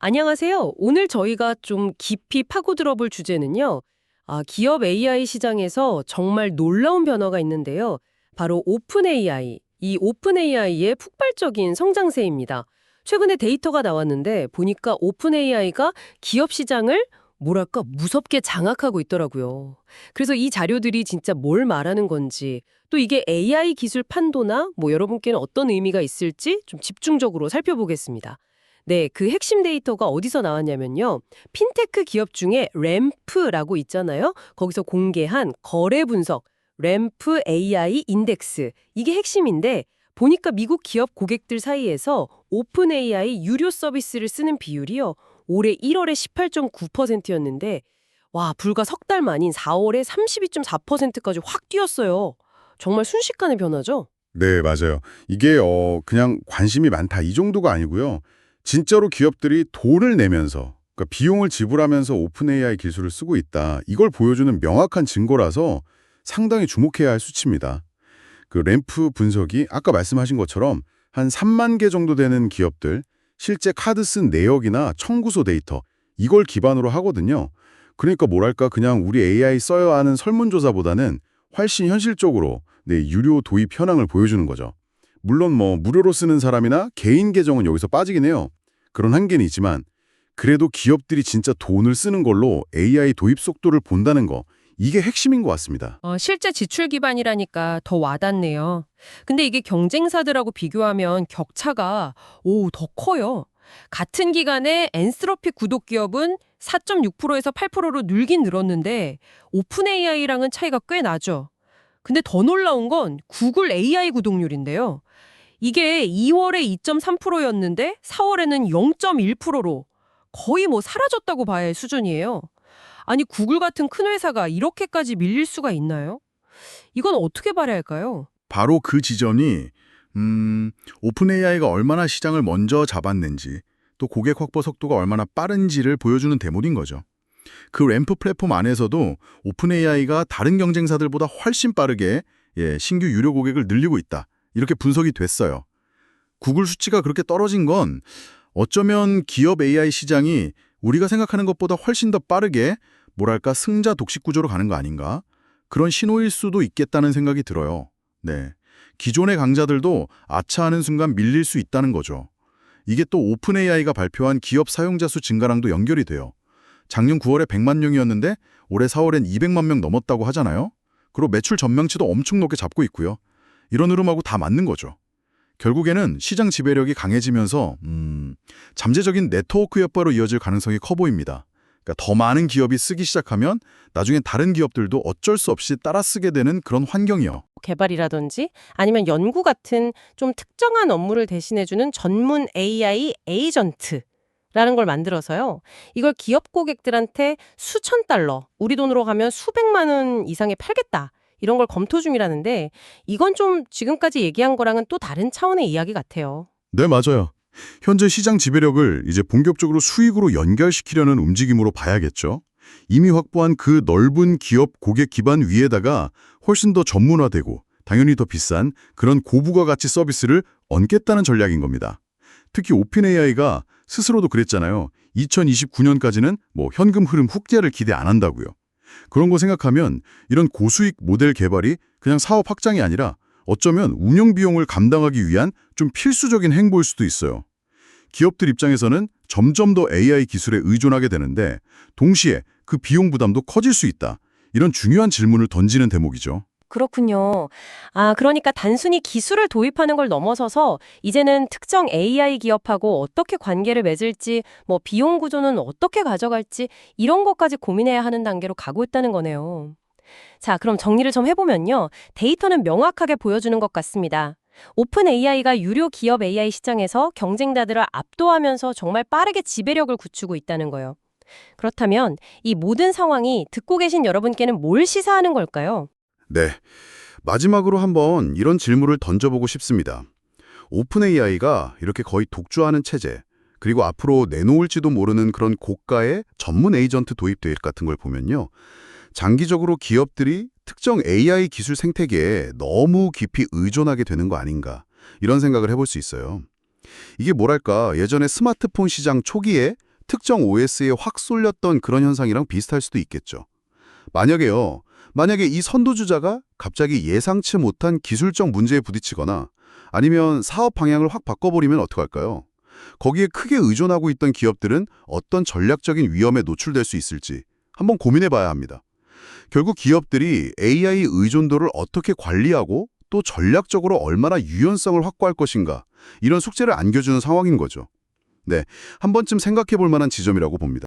안녕하세요. 오늘 저희가 좀 깊이 파고들어 볼 주제는요. 기업 AI 시장에서 정말 놀라운 변화가 있는데요. 바로 오픈 AI. 이 오픈 AI의 폭발적인 성장세입니다. 최근에 데이터가 나왔는데 보니까 오픈 AI가 기업 시장을 뭐랄까 무섭게 장악하고 있더라고요. 그래서 이 자료들이 진짜 뭘 말하는 건지, 또 이게 AI 기술 판도나 여러분께는 어떤 의미가 있을지 좀 집중적으로 살펴보겠습니다. 네, 그 핵심 데이터가 어디서 나왔냐면요. 핀테크 기업 중에 램프라고 있잖아요. 거기서 공개한 거래 분석, 램프 AI 인덱스. 이게 핵심인데 보니까 미국 기업 고객들 사이에서 오픈 AI 유료 서비스를 쓰는 비율이요. 올해 1월에 18.9%였는데 와, 불과 석 달 만인 4월에 32.4%까지 확 뛰었어요. 정말 순식간에 변하죠? 네, 맞아요. 이게 그냥 관심이 많다 이 정도가 아니고요. 진짜로 기업들이 돈을 내면서, 그러니까 비용을 지불하면서 오픈 AI 기술을 쓰고 있다. 이걸 보여주는 명확한 증거라서 상당히 주목해야 할 수치입니다. 그 램프 분석이 아까 말씀하신 것처럼 한 3만 개 정도 되는 기업들, 실제 카드 쓴 내역이나 청구서 데이터, 이걸 기반으로 하거든요. 그러니까 뭐랄까 그냥 우리 AI 써야 하는 설문조사보다는 훨씬 현실적으로 유료 도입 현황을 보여주는 거죠. 물론 무료로 쓰는 사람이나 개인 계정은 여기서 빠지긴 해요. 그런 한계는 있지만 그래도 기업들이 진짜 돈을 쓰는 걸로 AI 도입 속도를 본다는 거, 이게 핵심인 것 같습니다. 실제 지출 기반이라니까 더 와닿네요. 근데 이게 경쟁사들하고 비교하면 격차가 더 커요. 같은 기간에 엔스로피 구독 기업은 4.6%에서 8%로 늘긴 늘었는데 오픈 AI랑은 차이가 꽤 나죠. 근데 더 놀라운 건 구글 AI 구독률인데요. 이게 2월에 2.3%였는데 4월에는 0.1%로 거의 사라졌다고 봐야 할 수준이에요. 아니, 구글 같은 큰 회사가 이렇게까지 밀릴 수가 있나요? 이건 어떻게 봐야 할까요? 바로 그 지점이 오픈 AI가 얼마나 시장을 먼저 잡았는지, 또 고객 확보 속도가 얼마나 빠른지를 보여주는 대목인 거죠. 그 램프 플랫폼 안에서도 오픈 AI가 다른 경쟁사들보다 훨씬 빠르게 신규 유료 고객을 늘리고 있다, 이렇게 분석이 됐어요. 구글 수치가 그렇게 떨어진 건 어쩌면 기업 AI 시장이 우리가 생각하는 것보다 훨씬 더 빠르게 뭐랄까 승자 독식 구조로 가는 거 아닌가? 그런 신호일 수도 있겠다는 생각이 들어요. 네. 기존의 강자들도 아차하는 순간 밀릴 수 있다는 거죠. 이게 또 오픈 AI가 발표한 기업 사용자 수 증가랑도 연결이 돼요. 작년 9월에 100만 명이었는데 올해 4월엔 200만 명 넘었다고 하잖아요. 그리고 매출 전망치도 엄청 높게 잡고 있고요. 이런 흐름하고 다 맞는 거죠. 결국에는 시장 지배력이 강해지면서 잠재적인 네트워크 효과로 이어질 가능성이 커 보입니다. 그러니까 더 많은 기업이 쓰기 시작하면 나중에 다른 기업들도 어쩔 수 없이 따라 쓰게 되는 그런 환경이요. 개발이라든지 아니면 연구 같은 좀 특정한 업무를 대신해주는 전문 AI 에이전트라는 걸 만들어서요. 이걸 기업 고객들한테 수천 달러, 우리 돈으로 가면 수백만 원 이상에 팔겠다. 이런 걸 검토 중이라는데 이건 좀 지금까지 얘기한 거랑은 또 다른 차원의 이야기 같아요. 네, 맞아요. 현재 시장 지배력을 이제 본격적으로 수익으로 연결시키려는 움직임으로 봐야겠죠. 이미 확보한 그 넓은 기업 고객 기반 위에다가 훨씬 더 전문화되고 당연히 더 비싼 그런 고부가 가치 서비스를 얹겠다는 전략인 겁니다. 특히 오픈 AI가 스스로도 그랬잖아요. 2029년까지는 현금 흐름 훅대를 기대 안 한다고요. 그런 거 생각하면 이런 고수익 모델 개발이 그냥 사업 확장이 아니라 어쩌면 운영 비용을 감당하기 위한 좀 필수적인 행보일 수도 있어요. 기업들 입장에서는 점점 더 AI 기술에 의존하게 되는데 동시에 그 비용 부담도 커질 수 있다. 이런 중요한 질문을 던지는 대목이죠. 그렇군요. 그러니까 단순히 기술을 도입하는 걸 넘어서서 이제는 특정 AI 기업하고 어떻게 관계를 맺을지, 비용 구조는 어떻게 가져갈지 이런 것까지 고민해야 하는 단계로 가고 있다는 거네요. 자, 그럼 정리를 좀 해보면요. 데이터는 명확하게 보여주는 것 같습니다. 오픈 AI가 유료 기업 AI 시장에서 경쟁자들을 압도하면서 정말 빠르게 지배력을 굳히고 있다는 거예요. 그렇다면 이 모든 상황이 듣고 계신 여러분께는 뭘 시사하는 걸까요? 네. 마지막으로 한번 이런 질문을 던져보고 싶습니다. 오픈 AI가 이렇게 거의 독주하는 체제, 그리고 앞으로 내놓을지도 모르는 그런 고가의 전문 에이전트 도입 계획 같은 걸 보면요. 장기적으로 기업들이 특정 AI 기술 생태계에 너무 깊이 의존하게 되는 거 아닌가, 이런 생각을 해볼 수 있어요. 이게 뭐랄까 예전에 스마트폰 시장 초기에 특정 OS에 확 쏠렸던 그런 현상이랑 비슷할 수도 있겠죠. 만약에 이 선도주자가 갑자기 예상치 못한 기술적 문제에 부딪히거나 아니면 사업 방향을 확 바꿔버리면 어떡할까요? 거기에 크게 의존하고 있던 기업들은 어떤 전략적인 위험에 노출될 수 있을지 한번 고민해 봐야 합니다. 결국 기업들이 AI 의존도를 어떻게 관리하고 또 전략적으로 얼마나 유연성을 확보할 것인가 이런 숙제를 안겨주는 상황인 거죠. 네, 한 번쯤 생각해 볼 만한 지점이라고 봅니다.